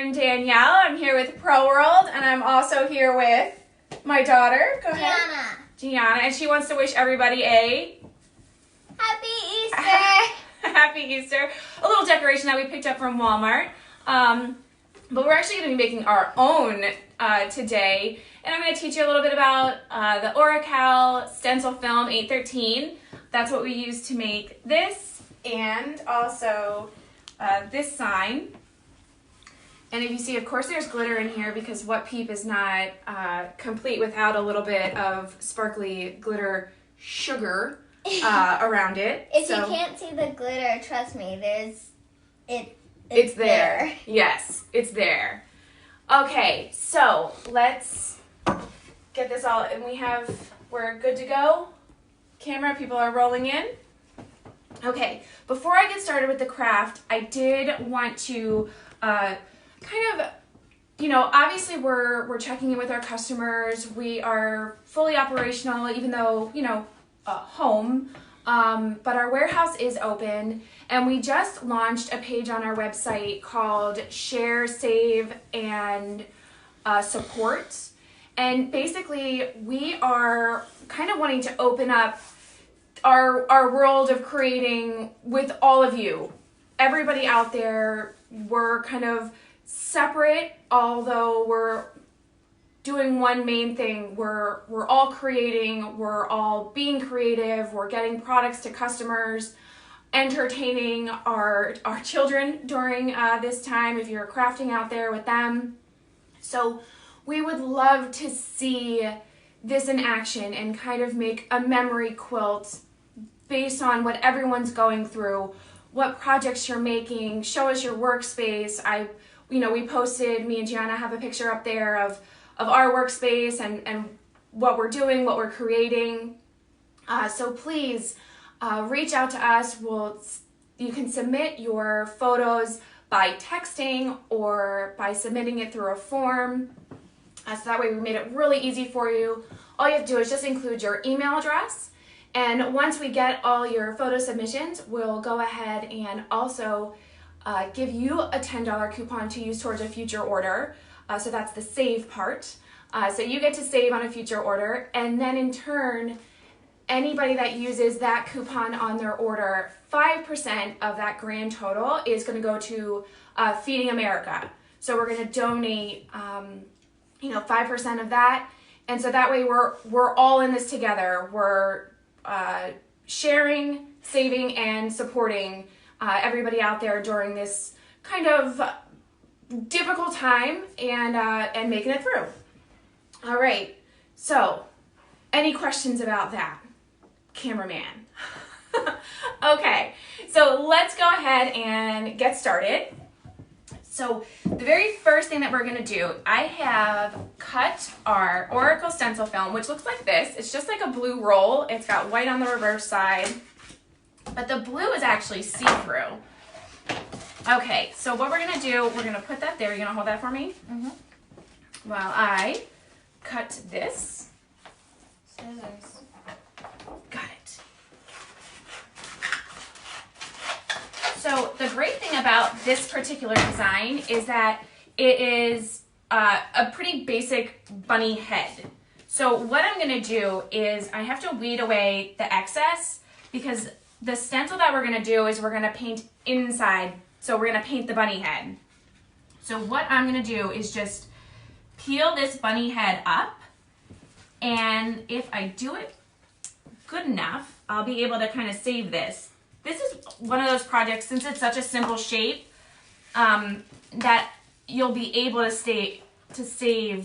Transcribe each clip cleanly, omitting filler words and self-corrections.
I'm Danielle. I'm here with Pro World, and I'm also here with my daughter. Go ahead. Gianna, and she wants to wish everybody a Happy Easter. Happy Easter. A little decoration that we picked up from Walmart. But we're actually going to be making our own today, and I'm going to teach you a little bit about the Oracal Stencil Film 813. That's what we use to make this, and also this sign. And if you see, of course, there's glitter in here because what peep is not complete without a little bit of sparkly glitter sugar around it. If you can't see the glitter, trust me, it's there. Yes, it's there. Okay, so let's get this all, and we're good to go. Camera, people are rolling in. Okay, before I get started with the craft, I did want to obviously we're checking in with our customers. We are fully operational, even though, home. But our warehouse is open, and we just launched a page on our website called Share, Save, and Support. And basically, we are kind of wanting to open up our world of creating with all of you. Everybody out there, we're kind of separate, although we're doing one main thing. We're all creating, we're all being creative, we're getting products to customers, entertaining our children during this time if you're crafting out there with them. So we would love to see this in action and kind of make a memory quilt based on what everyone's going through, what projects you're making. Show us your workspace. We posted, me and Gianna have a picture up there of our workspace and what we're doing, what we're creating. So please reach out to us. You can submit your photos by texting or by submitting it through a form. So that way we made it really easy for you. All you have to do is just include your email address. And once we get all your photo submissions, we'll go ahead and also give you a $10 coupon to use towards a future order. So that's the save part. So you get to save on a future order, and then in turn, anybody that uses that coupon on their order, 5% of that grand total is going to go to Feeding America. So we're going to donate, 5% of that, and so that way we're all in this together. We're sharing, saving, and supporting everybody out there during this kind of difficult time and making it through. All right, so any questions about that, cameraman? Okay, so let's go ahead and get started. So the very first thing that we're gonna do, I have cut our Oracal stencil film, which looks like this. It's just like a blue roll. It's got white on the reverse side, but the blue is actually see-through. Okay, so what we're gonna do, we're gonna put that there. You're gonna hold that for me? Mm-hmm. While I cut this. Scissors. Got it. So the great thing about this particular design is that it is a pretty basic bunny head. So what I'm gonna do is I have to weed away the excess because the stencil that we're gonna do is we're gonna paint inside. So we're gonna paint the bunny head. So what I'm gonna do is just peel this bunny head up, and if I do it good enough, I'll be able to kind of save this. This is one of those projects, since it's such a simple shape, that you'll be able to save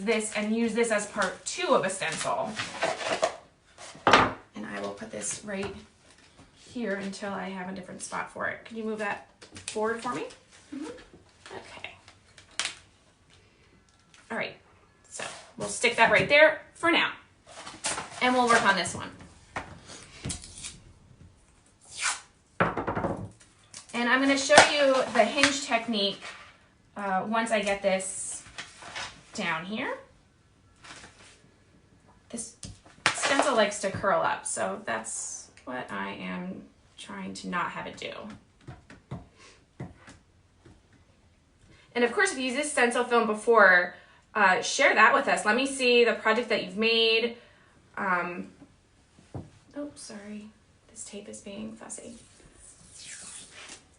this and use this as part 2 of a stencil. And I will put this right here until I have a different spot for it. Can you move that forward for me? Mm-hmm. Okay. All right, so we'll stick that right there for now, and we'll work on this one. And I'm going to show you the hinge technique once I get this down here. This stencil likes to curl up, so that's what I am trying to not have it do. And of course, if you used this stencil film before, share that with us. Let me see the project that you've made. Oh, sorry. This tape is being fussy.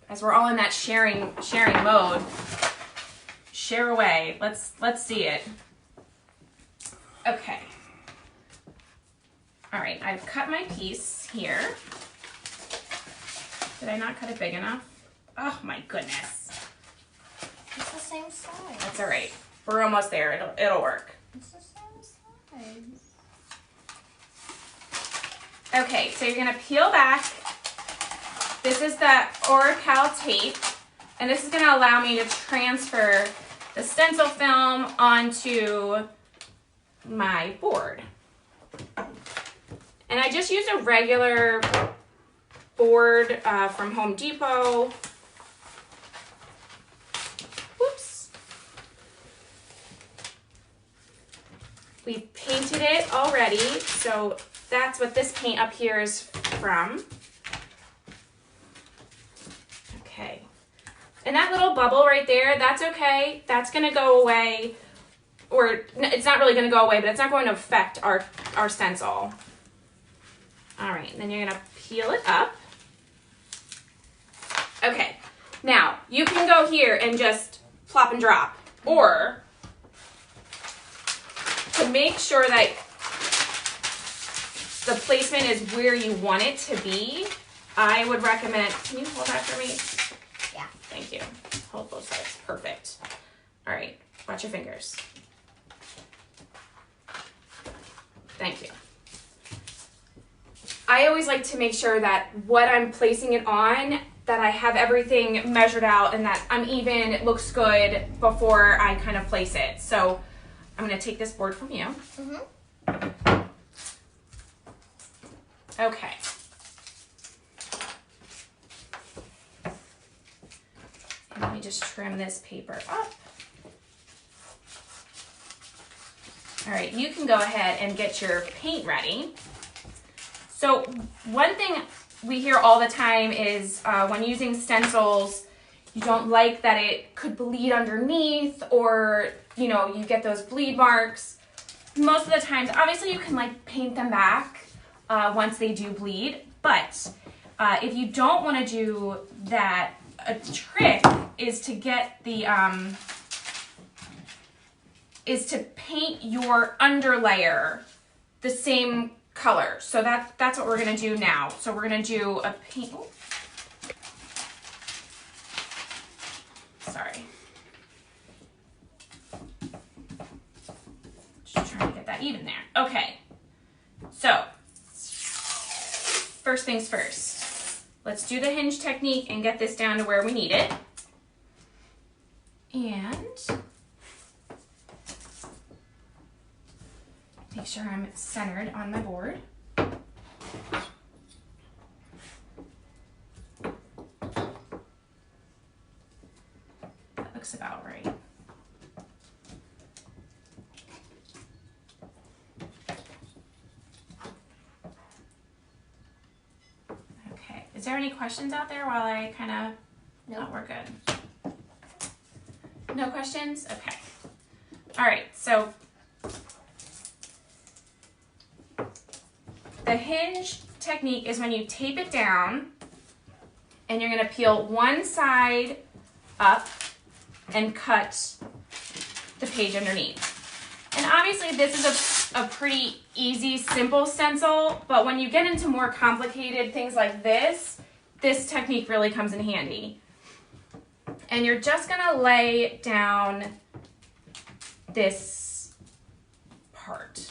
As we're all in that sharing mode, share away. Let's see it. Okay. All right, I've cut my piece here. Did I not cut it big enough? Oh my goodness. It's the same size. That's all right. We're almost there. It'll work. It's the same size. Okay, so you're gonna peel back. This is the Oracal tape, and this is gonna allow me to transfer the stencil film onto my board. And I just used a regular board from Home Depot. Whoops. We painted it already, so that's what this paint up here is from. Okay. And that little bubble right there, that's okay. That's gonna go away, or it's not really gonna go away, but it's not going to affect our stencil. All right, and then you're gonna peel it up. Okay, now you can go here and just plop and drop, or to make sure that the placement is where you want it to be, I would recommend, can you hold that for me? Yeah. Thank you. Hold both sides, perfect. All right, watch your fingers. Thank you. I always like to make sure that what I'm placing it on, that I have everything measured out and that I'm even, it looks good before I kind of place it. So I'm gonna take this board from you. Mm-hmm. Okay. And let me just trim this paper up. All right, you can go ahead and get your paint ready. So one thing we hear all the time is when using stencils, you don't like that it could bleed underneath, or you know, you get those bleed marks. Most of the times, obviously you can like paint them back once they do bleed, but if you don't want to do that, a trick is to get the is to paint your underlayer the same color. So that's what we're gonna do now. So we're gonna do a paint. Oh. Sorry. Just trying to get that even there. Okay. So first things first. Let's do the hinge technique and get this down to where we need it. And make sure I'm centered on my board. That looks about right. Okay, is there any questions out there while I kind of, Nope. Oh, we're good. No questions? Okay. All right, so the hinge technique is when you tape it down and you're gonna peel one side up and cut the page underneath. And obviously this is a pretty easy, simple stencil, but when you get into more complicated things like this technique really comes in handy. And you're just gonna lay down this part.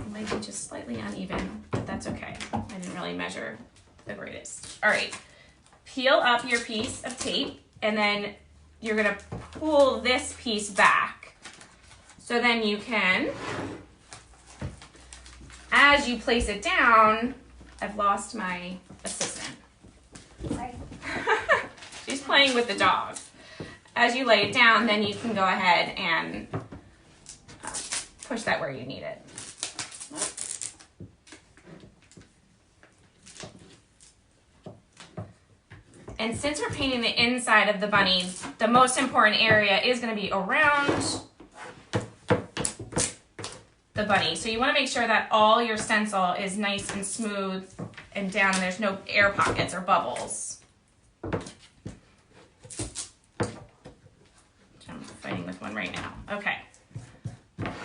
Might be just slightly uneven, but that's okay. I didn't really measure the greatest. All right, peel up your piece of tape, and then you're gonna pull this piece back. So then you can, as you place it down, I've lost my assistant. Sorry. She's playing with the dog. As you lay it down, then you can go ahead and push that where you need it. And since we're painting the inside of the bunny, the most important area is going to be around the bunny. So you want to make sure that all your stencil is nice and smooth and down and there's no air pockets or bubbles. I'm fighting with one right now. Okay.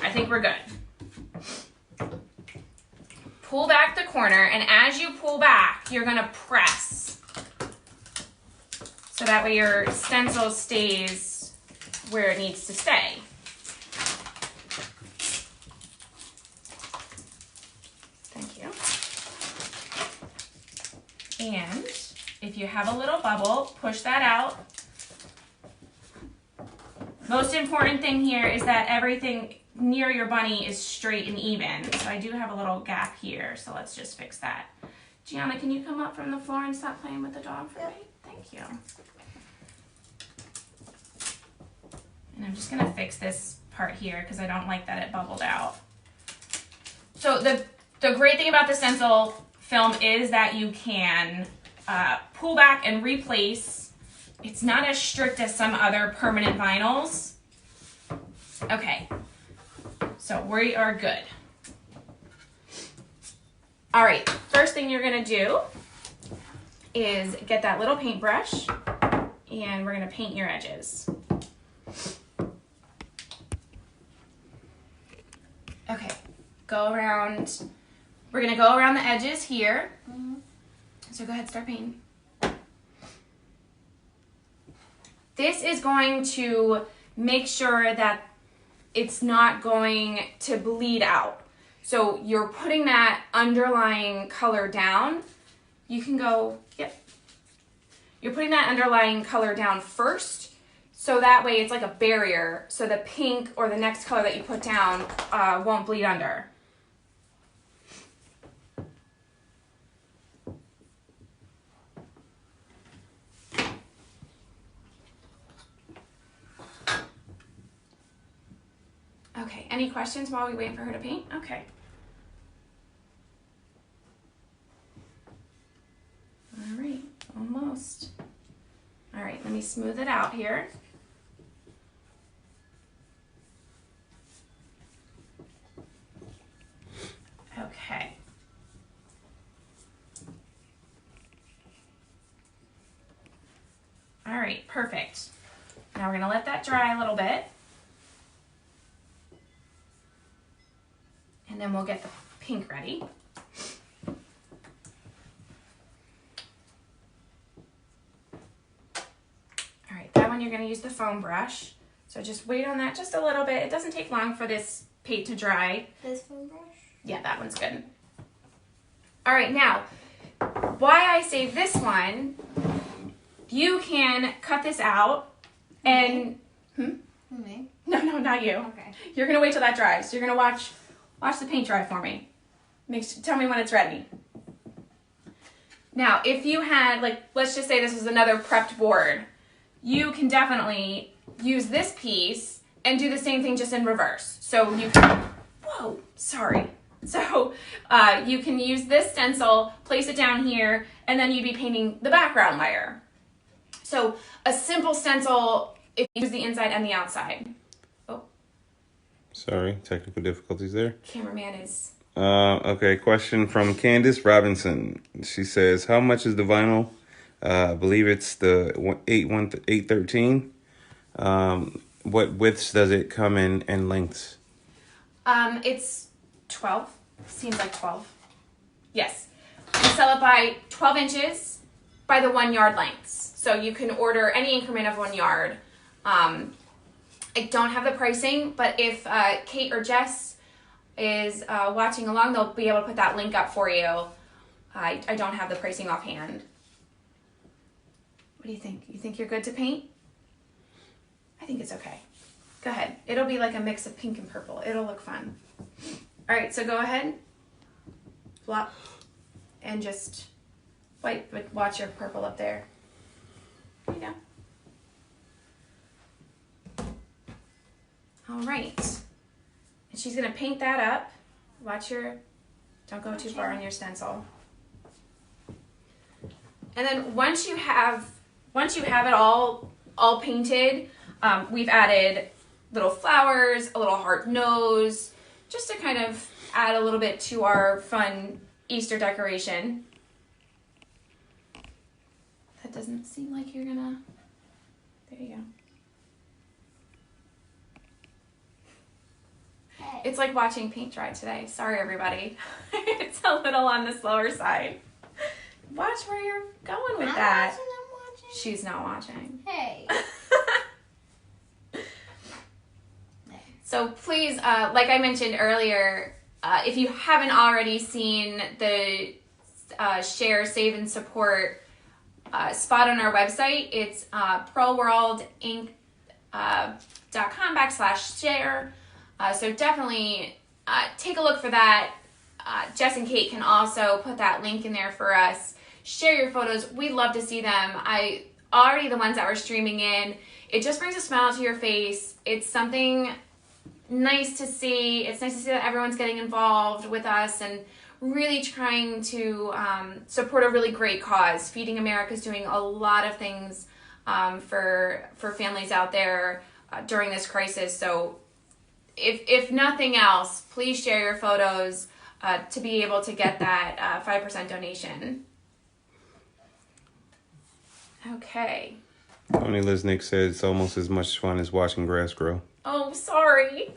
I think we're good. Pull back the corner, and as you pull back, you're going to press. So that way your stencil stays where it needs to stay. And if you have a little bubble, push that out. Most important thing here is that everything near your bunny is straight and even. So I do have a little gap here, so let's just fix that. Gianna, can you come up from the floor and stop playing with the dog for me? Thank you. And I'm just gonna fix this part here because I don't like that it bubbled out. So the great thing about the stencil film is that you can pull back and replace. It's not as strict as some other permanent vinyls. Okay, so we are good. All right, first thing you're gonna do is get that little paintbrush and we're gonna paint your edges. Okay, go around. We're gonna go around the edges here. So go ahead, start painting. This is going to make sure that it's not going to bleed out. So you're putting that underlying color down. You can go, yep. You're putting that underlying color down first, so that way it's like a barrier, so the pink or the next color that you put down won't bleed under. Okay, any questions while we wait for her to paint? Okay. All right, almost. All right, let me smooth it out here. Okay. All right, perfect. Now we're gonna let that dry a little bit. And then we'll get the pink ready. All right, that one you're gonna use the foam brush. So just wait on that just a little bit. It doesn't take long for this paint to dry. This foam brush? Yeah, that one's good. All right, now, why I saved this one, you can cut this out and, Me? No, not you. Okay. You're gonna wait till that dries. So you're gonna watch the paint dry for me. Tell me when it's ready. Now, if you had, like, let's just say this was another prepped board, you can definitely use this piece and do the same thing just in reverse. So you can, whoa, sorry. So you can use this stencil, place it down here, and then you'd be painting the background layer. So a simple stencil, if you use the inside and the outside. Sorry, technical difficulties there. Cameraman is... Okay, question from Candace Robinson. She says, how much is the vinyl? I believe it's the 813. What widths does it come in and lengths? It's 12. Seems like 12. Yes. We sell it by 12 inches by the 1 yard lengths. So you can order any increment of 1 yard. I don't have the pricing, but if Kate or Jess is watching along, they'll be able to put that link up for you. I don't have the pricing offhand. What do you think? You think you're good to paint? I think it's okay. Go ahead. It'll be like a mix of pink and purple. It'll look fun. All right, so go ahead. Flop. And just wipe, but watch your purple up there. There you go. All right, and she's gonna paint that up. Watch your, don't go too far on your stencil. And then once you have once you have it all painted, we've added little flowers, a little heart nose, just to kind of add a little bit to our fun Easter decoration. That doesn't seem like you're gonna, there you go. Hey. It's like watching paint dry today. Sorry, everybody. It's a little on the slower side. Watch where you're going with that. I'm watching. She's not watching. Hey. So please, like I mentioned earlier, if you haven't already seen the share, save, and support spot on our website, it's pearlworldinc.com/share. So definitely take a look for that. Jess and Kate can also put that link in there for us. Share your photos. We'd love to see them. Already the ones that we're streaming in, it just brings a smile to your face. It's something nice to see. It's nice to see that everyone's getting involved with us and really trying to support a really great cause. Feeding America is doing a lot of things for families out there during this crisis. So if nothing else, please share your photos to be able to get that 5% donation. Okay. Tony Lisnick said it's almost as much fun as watching grass grow. Oh, sorry.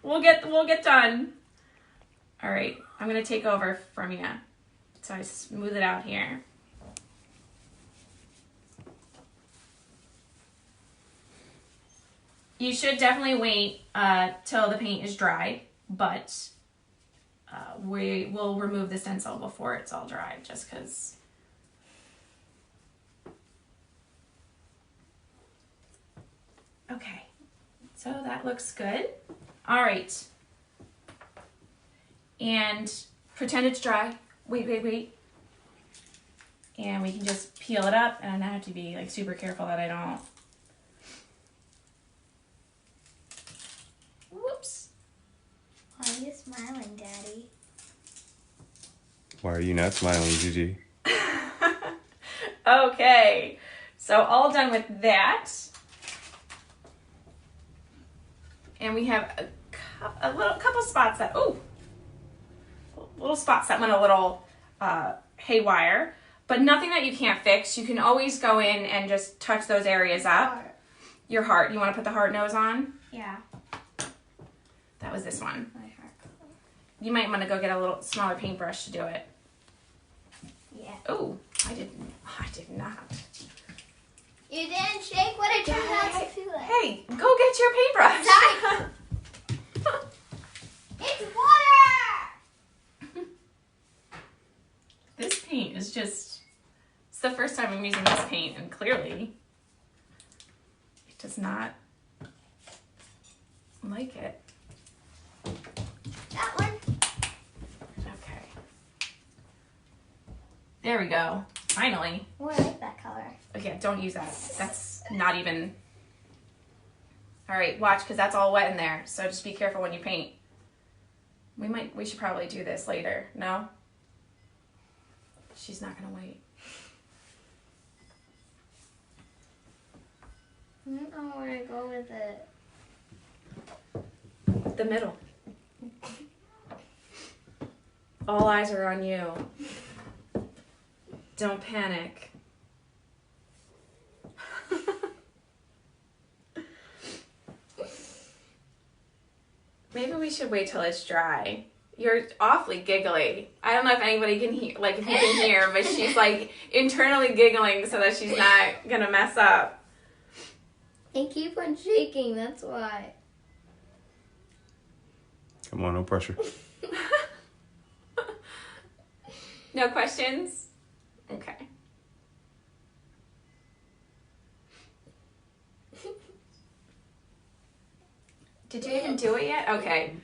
We'll get done. All right, I'm gonna take over from you. So I smooth it out here. You should definitely wait till the paint is dry, but we will remove the stencil before it's all dry, just because. Okay, so that looks good. All right. And pretend it's dry. Wait. And we can just peel it up, and I have to be like super careful that I don't. Whoops. Why are you smiling, Daddy? Why are you not smiling, Gigi? Okay, so all done with that. And we have a couple spots that, little spots that went a little haywire, but nothing that you can't fix. You can always go in and just touch those areas up. Heart. Your heart. You want to put the heart nose on? Yeah. That was this one. My heart. You might want to go get a little smaller paintbrush to do it. Yeah. Oh, I did not. You didn't shake what it turned out to feel like. Hey, go get your paintbrush. It's water! This paint is just, it's the first time I'm using this paint, and clearly it does not like it. That one. Okay. There we go. Finally. Oh, I like that color. Okay, don't use that. That's not even. All right, watch, because that's all wet in there. So just be careful when you paint. We should probably do this later. No? She's not gonna wait. I don't know where to go with it. The middle. All eyes are on you. Don't panic. Maybe we should wait till it's dry. You're awfully giggly. I don't know if anybody can hear, like if you can hear, but she's like internally giggling so that she's not gonna mess up. I keep on shaking, that's why. Come on, no pressure. No questions? Okay. Did you even do it yet? Okay.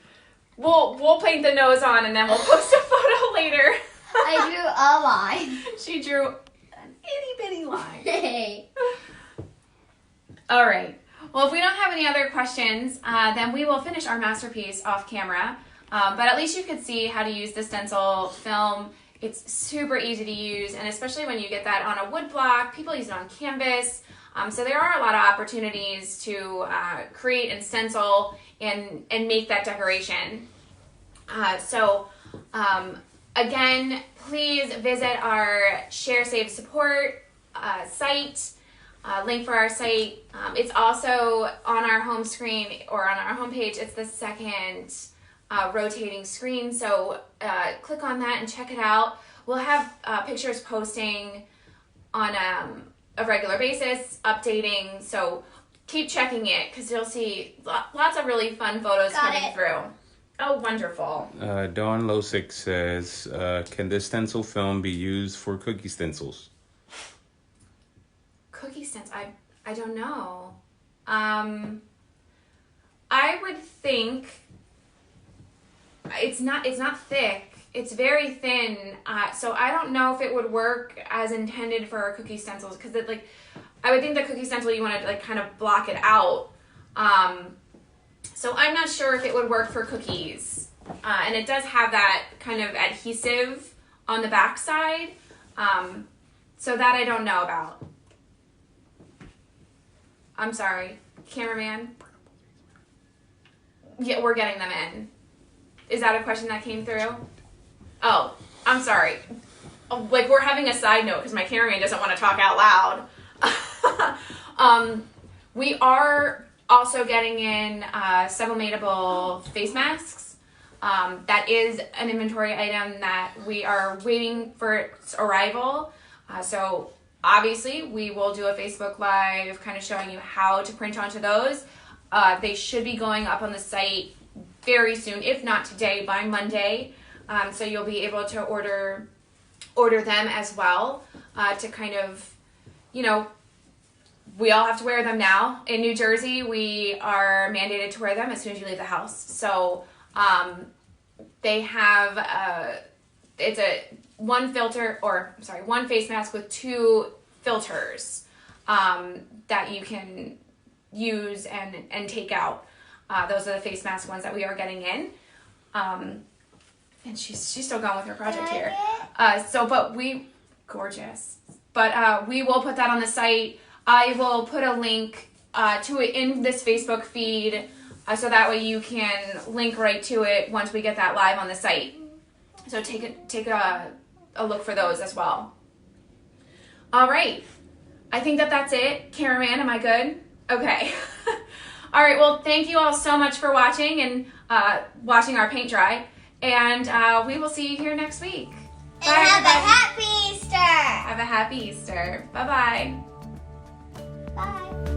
We'll paint the nose on and then we'll post a photo later. I drew a line. She drew an itty bitty line. Hey. All right. Well, if we don't have any other questions, then we will finish our masterpiece off camera. But at least you could see how to use the stencil film. It's super easy to use, and especially when you get that on a wood block, people use it on canvas. So there are a lot of opportunities to create and stencil and make that decoration. Again, please visit our Share, Save, Support site. Link for our site. It's also on our home screen or on our homepage. It's the second rotating screen. So click on that and check it out. We'll have pictures posting on a regular basis, updating. So keep checking it because you'll see lots of really fun photos coming through. Oh, wonderful. Dawn Losick says, can this stencil film be used for cookie stencils? Cookie stencil? I don't know. I would think it's not thick. It's very thin. So I don't know if it would work as intended for cookie stencils because I would think the cookie stencil you want to kind of block it out. So I'm not sure if it would work for cookies. And it does have that kind of adhesive on the back side. So that I don't know about. I'm sorry. Cameraman? Yeah, we're getting them in. Is that a question that came through? Oh, I'm sorry. We're having a side note because my cameraman doesn't want to talk out loud. We are also getting in sublimatable face masks. That is an inventory item that we are waiting for its arrival. So obviously we will do a Facebook Live kind of showing you how to print onto those. They should be going up on the site very soon, if not today, by Monday. So you'll be able to order them as well to kind of, we all have to wear them now. In New Jersey, we are mandated to wear them as soon as you leave the house. So they have, it's one face mask with 2 filters that you can use and take out. Those are the face mask ones that we are getting in. And she's still going with her project here. Gorgeous. But we will put that on the site. I will put a link to it in this Facebook feed so that way you can link right to it once we get that live on the site. So take a look for those as well. All right. I think that's it. Cameraman, am I good? Okay. All right. Well, thank you all so much for watching and watching our paint dry. And we will see you here next week. Bye, and have a happy Easter. Have a happy Easter. Bye-bye. Bye.